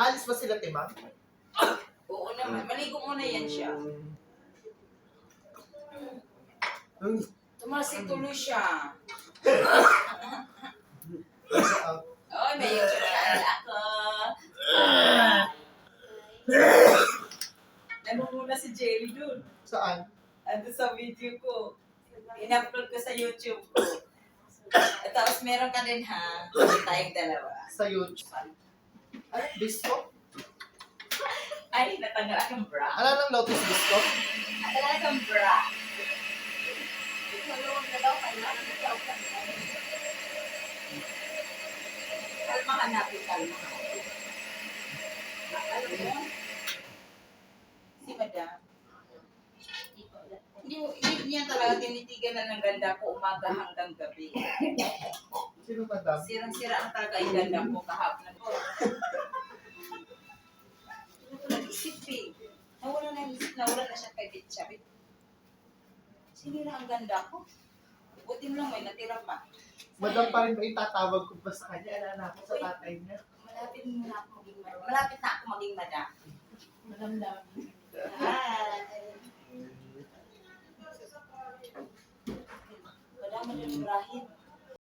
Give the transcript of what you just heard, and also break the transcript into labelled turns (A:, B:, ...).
A: Nakalis ba sila, Timang?
B: Oo naman. Maligo muna yan siya. Tumasik tuloy siya. Oy, may yung chakala ako. Namumuna si Jelly dun.
A: Saan?
B: Ando sa video ko. In-upload ko sa YouTube ko. At tapos meron ka din ha. Tayong dalawa.
A: Sa YouTube. Ay, disco?
B: Ay, natanggal akong bra.
A: Ano nang Lotus disco?
B: Natanggal akong bra. Kalma ka natin, kalma ka. Alam mo? Si Madam. Hindi niya talaga tinitigan na ng ganda ko umaga hanggang gabi.
A: Sino madam?
B: Sirang-sira ang talaga yung ganda ko kahapon na ko. Ano ko nag-isip eh. Nawala na siya kay Bitcha. Sinira ang ganda ko. Buti mo lang may natira pa.
A: Madam pa rin ba itatawag ko pa sa kanya? Alala ko sa tatay niya.
B: Malapit na ako maging madam.
C: Madam daw.
B: Hi! Madam, Madam Ibrahim.